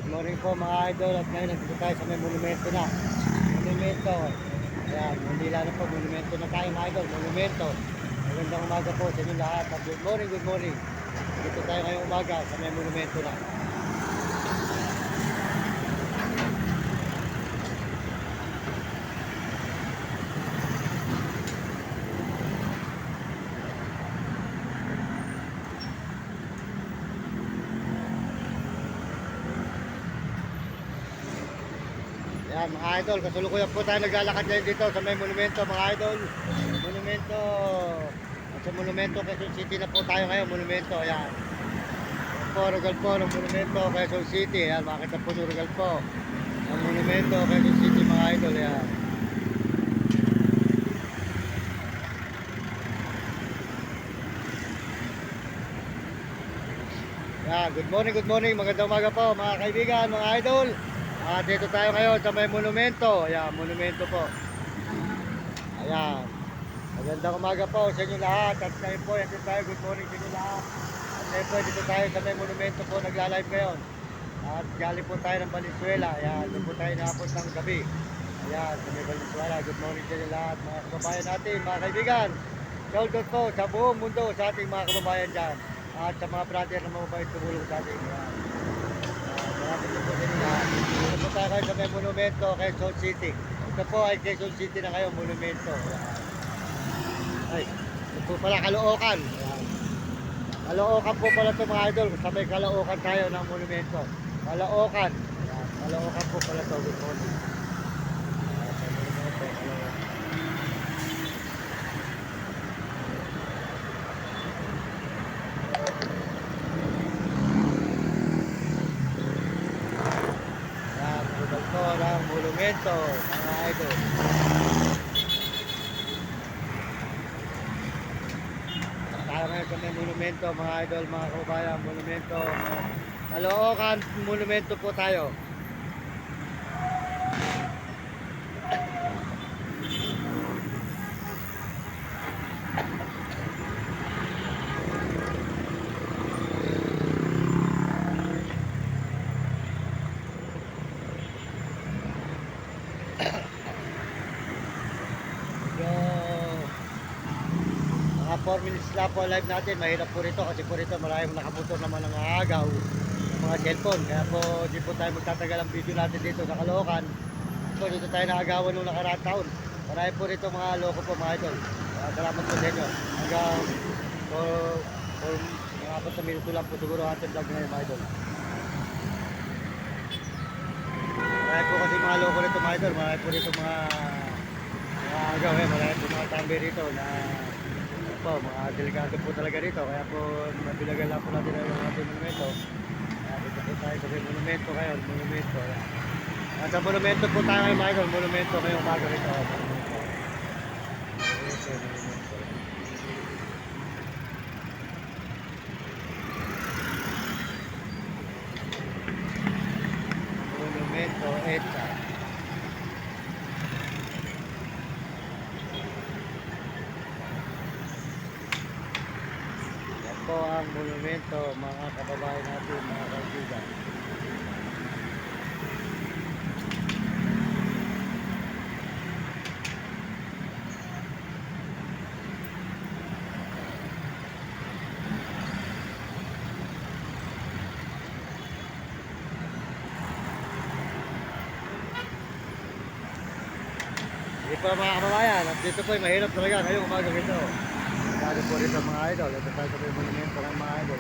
morning po mga idol at ngayon nandito tayo sa may monumento na. Monumento. Ayan, Manila na po, monumento na tayo mga idol, monumento. Magandang umaga po sa inyo lahat at good morning, good morning. Dito tayo ngayong umaga sa may monumento na. Yan mga idol, kasulukuyan po tayo naglalakad ngayon dito sa may monumento mga idol. Monumento. At sa monumento Quezon City na po tayo ngayon, monumento. Ayan. Rugal po ng monumento Quezon City. Ayan, makita po rugal po ng monumento Quezon City mga idol. Ayan. Ayan, good morning, magandang umaga po mga kaibigan, mga idol. At dito tayo ngayon sa may monumento. Ayan, monumento po. Ayan. Magandang umaga po sa inyo lahat. At ngayon po, dito tayo, good morning sa inyo lahat. At ngayon po, dito tayo sa may monumento po, nagla-live ngayon. At galing po tayo ng Valenzuela. Ayan, doon po tayo nakapos ng gabi. Ayan, sa may Valenzuela. Good morning sa inyo lahat, mga kababayan natin, mga kaibigan. Shout out po sa buong mundo sa ating mga kababayan dyan. At sa mga brother na mababait tumulong sa ating. Ayan. Maraming po sa inyo lahat. Dito po tayo kayo sa may monumento, Quezon City. Ito po ay Quezon City na kayo, monumento. Ayan. Ay, ito po pala Caloocan. Ayan. Caloocan po pala ito mga idol. Sa may Caloocan tayo ng monumento. Caloocan. Ayan. Caloocan po pala ito. Good morning. Ayan, sa monumento, Caloocan. Ayan, rugal po ng monumento mga idol. Tayo ngayon sa may monumento mga idol, mga kababayan, monumento. Caloocan, monumento po tayo. Mga 4 minutes na po live natin. Mahirap po rito kasi po rito maraming nakamotor naman ng agaw ng mga cellphone. Kaya po di po tayo magtatagal ang video natin dito sa Caloocan. So dito tayo naagawan nung nakaraang taon. Marami po rito mga loko po mga idol. Salamat po sa inyo. Hanggang for mga 4 minuto lang po siguro ating vlog ngayon mga idol. Marami po kasi mga loko rito mga idol. Marami po rito mga agaw marami po mga tambi rito na po, mga delikado po talaga dito. Kaya po mabilagan lang po natin ang ating monumento. Dito po tayo sa monumento kayo, monumento. At sa monumento po tayo ngayon mga idol, monumento ngayong umaga rito. Monumento EDSA. Po ang monumento mga kababayan natin, mga kaibigan. Hindi po mga kababayan, at dito po ay mahirap talaga ngayong umaga rito. Lalo po rito mga idol, ito tayo sa monumento ng mga idol.